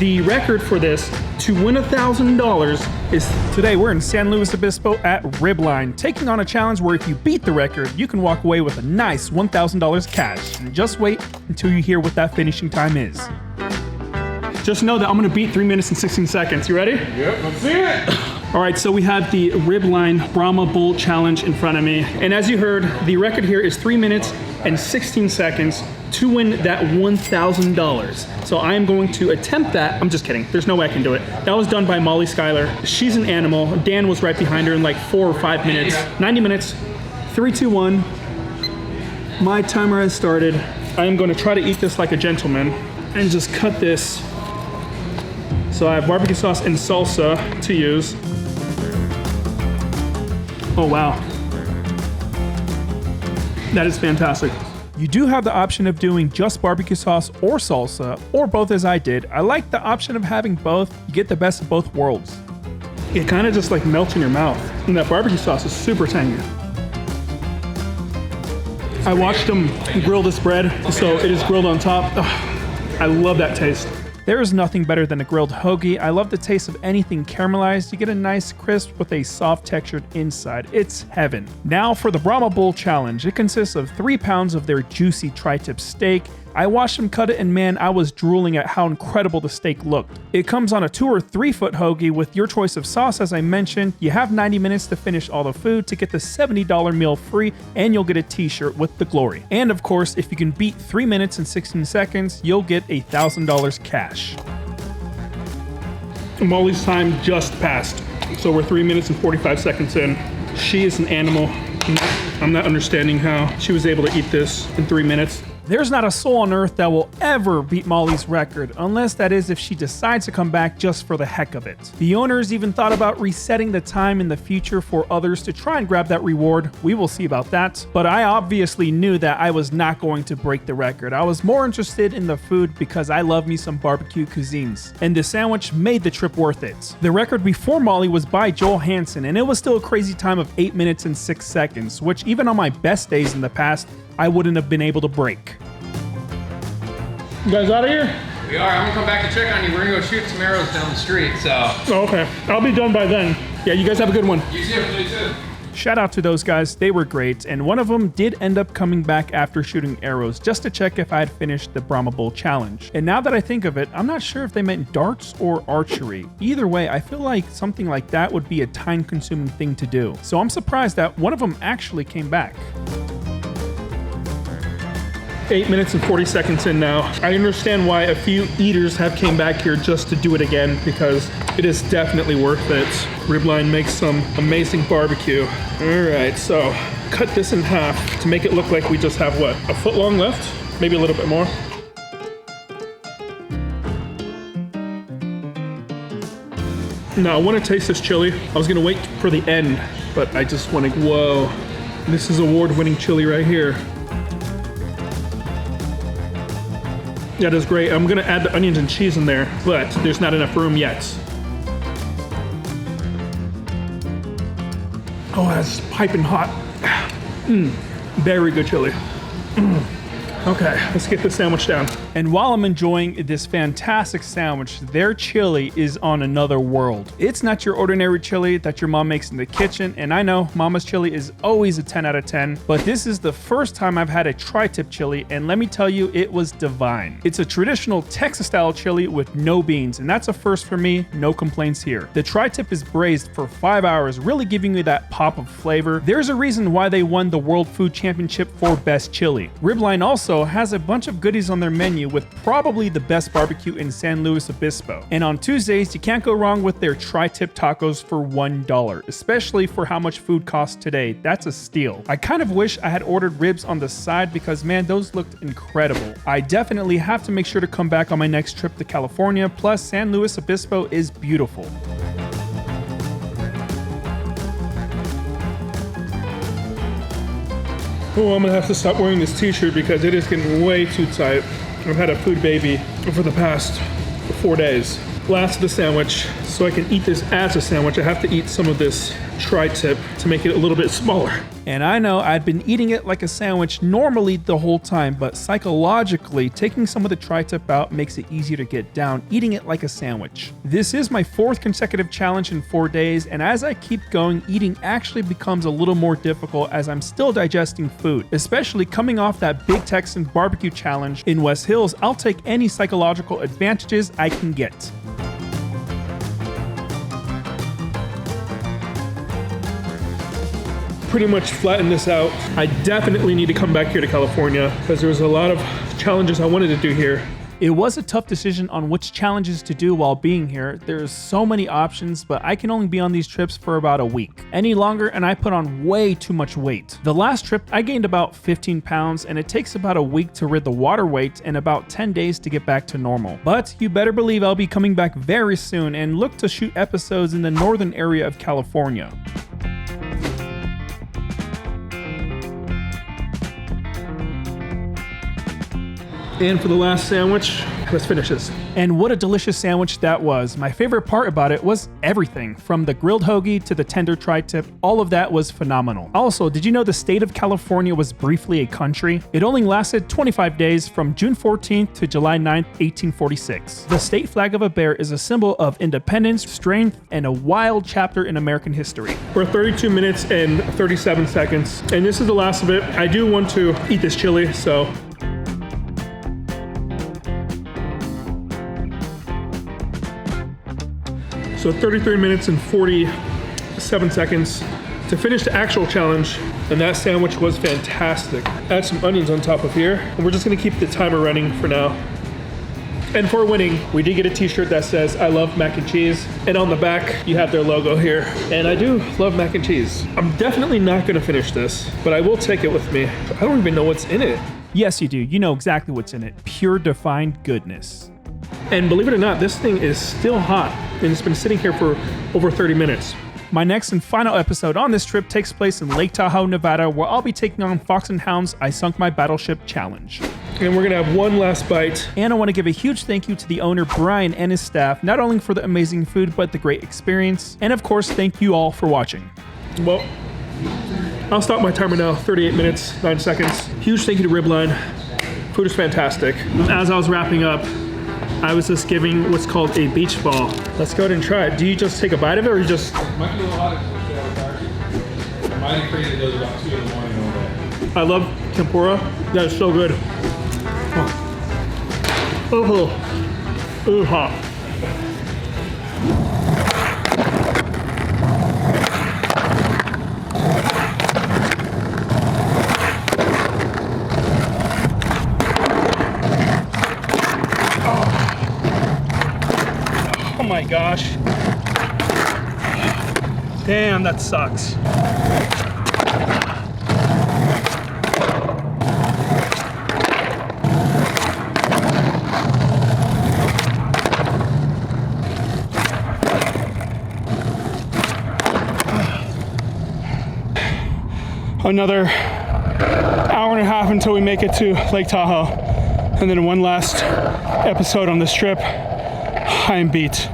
The record for this to win $1,000 is today. We're in San Luis Obispo at Ribline, taking on a challenge where if you beat the record, you can walk away with a nice $1,000 cash. And just wait until you hear what that finishing time is. Just know that I'm gonna beat 3 minutes and 16 seconds. You ready? Yep, let's see it. All right, so we have the Ribline Brahma Bull challenge in front of me. And as you heard, the record here is 3 minutes and 16 seconds to win that $1,000. So I am going to attempt that. I'm just kidding. There's no way I can do it. That was done by Molly Schuyler. She's an animal. Dan was right behind her in like 4 or 5 minutes. 90 minutes. 3, 2, 1. My timer has started. I am going to try to eat this like a gentleman and just cut this. So I have barbecue sauce and salsa to use. Oh, wow. That is fantastic. You do have the option of doing just barbecue sauce or salsa, or both as I did. I like the option of having both. You get the best of both worlds. It kind of just like melts in your mouth. And that barbecue sauce is super tangy. I watched them grill this bread, so it is grilled on top. Ugh, I love that taste. There is nothing better than a grilled hoagie. I love the taste of anything caramelized. You get a nice crisp with a soft textured inside. It's heaven. Now for the Brahma Bull challenge. It consists of 3 pounds of their juicy tri-tip steak. I watched them cut it and man, I was drooling at how incredible the steak looked. It comes on a 2 or 3 foot hoagie with your choice of sauce as I mentioned. You have 90 minutes to finish all the food to get the $70 meal free and you'll get a t-shirt with the glory. And of course, if you can beat 3 minutes and 16 seconds, you'll get $1,000 cash. Molly's time just passed. So we're 3 minutes and 45 seconds in. She is an animal. I'm not understanding how she was able to eat this in 3 minutes. There's not a soul on earth that will ever beat Molly's record, unless that is if she decides to come back just for the heck of it. The owners even thought about resetting the time in the future for others to try and grab that reward. We will see about that. But I obviously knew that I was not going to break the record. I was more interested in the food because I love me some barbecue cuisines. And the sandwich made the trip worth it. The record before Molly was by Joel Hansen, and it was still a crazy time of 8 minutes and 6 seconds, which even on my best days in the past, I wouldn't have been able to break. You guys out of here? We are. I'm gonna come back and check on you. We're gonna go shoot some arrows down the street, so. Oh, okay. I'll be done by then. Yeah, you guys have a good one. You too. Shout out to those guys. They were great. And one of them did end up coming back after shooting arrows just to check if I had finished the Brahma Bull challenge. And now that I think of it, I'm not sure if they meant darts or archery. Either way, I feel like something like that would be a time-consuming thing to do. So I'm surprised that one of them actually came back. 8 minutes and 40 seconds in now. I understand why a few eaters have came back here just to do it again because it is definitely worth it. Ribline makes some amazing barbecue. All right, so cut this in half to make it look like we just have what, a foot long left? Maybe a little bit more. Now I want to taste this chili. I was gonna wait for the end, but I just want to, whoa. This is award-winning chili right here. Yeah, that's great. I'm gonna add the onions and cheese in there, but there's not enough room yet. Oh, that's piping hot. Very good chili. Okay, let's get this sandwich down. And while I'm enjoying this fantastic sandwich, their chili is on another world. It's not your ordinary chili that your mom makes in the kitchen, and I know mama's chili is always a 10 out of 10, but this is the first time I've had a tri-tip chili, and let me tell you, it was divine. It's a traditional Texas-style chili with no beans, and that's a first for me, no complaints here. The tri-tip is braised for 5 hours, really giving you that pop of flavor. There's a reason why they won the World Food Championship for Best Chili. Ribline also has a bunch of goodies on their menu with probably the best barbecue in San Luis Obispo. And on Tuesdays, you can't go wrong with their tri-tip tacos for $1, especially for how much food costs today. That's a steal. I kind of wish I had ordered ribs on the side because man, those looked incredible. I definitely have to make sure to come back on my next trip to California, plus San Luis Obispo is beautiful. Oh, I'm gonna have to stop wearing this t-shirt because it is getting way too tight. I've had a food baby for the past 4 days. Last of the sandwich. So I can eat this as a sandwich, I have to eat some of this tri-tip to make it a little bit smaller. And I know I'd been eating it like a sandwich normally the whole time, but psychologically, taking some of the tri-tip out makes it easier to get down, eating it like a sandwich. This is my 4th consecutive challenge in 4 days, and as I keep going, eating actually becomes a little more difficult as I'm still digesting food. Especially coming off that big Texan barbecue challenge in West Hills, I'll take any psychological advantages I can get. Pretty much flatten this out. I definitely need to come back here to California because there was a lot of challenges I wanted to do here. It was a tough decision on which challenges to do while being here. There's so many options, but I can only be on these trips for about a week. Any longer and I put on way too much weight. The last trip I gained about 15 pounds and it takes about a week to rid the water weight and about 10 days to get back to normal. But you better believe I'll be coming back very soon and look to shoot episodes in the northern area of California. And for the last sandwich, let's finish this. And what a delicious sandwich that was. My favorite part about it was everything, from the grilled hoagie to the tender tri-tip. All of that was phenomenal. Also, did you know the state of California was briefly a country? It only lasted 25 days from June 14th to July 9th, 1846. The state flag of a bear is a symbol of independence, strength, and a wild chapter in American history. We're 32 minutes and 37 seconds, and this is the last of it. I do want to eat this chili, so So 33 minutes and 47 seconds to finish the actual challenge, and that sandwich was fantastic. Add some onions on top of here, and we're just gonna keep the timer running for now. And for winning, we did get a t-shirt that says, "I love mac and cheese." And on the back, you have their logo here. And I do love mac and cheese. I'm definitely not gonna finish this, but I will take it with me. I don't even know what's in it. Yes, you do. You know exactly what's in it. Pure defined goodness. And believe it or not, this thing is still hot, and it's been sitting here for over 30 minutes. My next and final episode on this trip takes place in Lake Tahoe, Nevada, where I'll be taking on Fox and Hound's I Sunk My Battleship challenge. And we're gonna have one last bite. And I wanna give a huge thank you to the owner, Brian, and his staff, not only for the amazing food, but the great experience. And of course, thank you all for watching. Well, I'll stop my timer now, 38 minutes, 9 seconds. Huge thank you to Ribline. Food is fantastic. As I was wrapping up, I was just giving what's called a beach ball. Let's go ahead and try it. Do you just take a bite of it, or you just? Might be a little hot if I might have created those about 2 in the morning one day. I love tempura. That is so good. Oh, ooh, hot. Oh my gosh. Damn, that sucks. Another hour and a half until we make it to Lake Tahoe. And then one last episode on this trip. I am beat.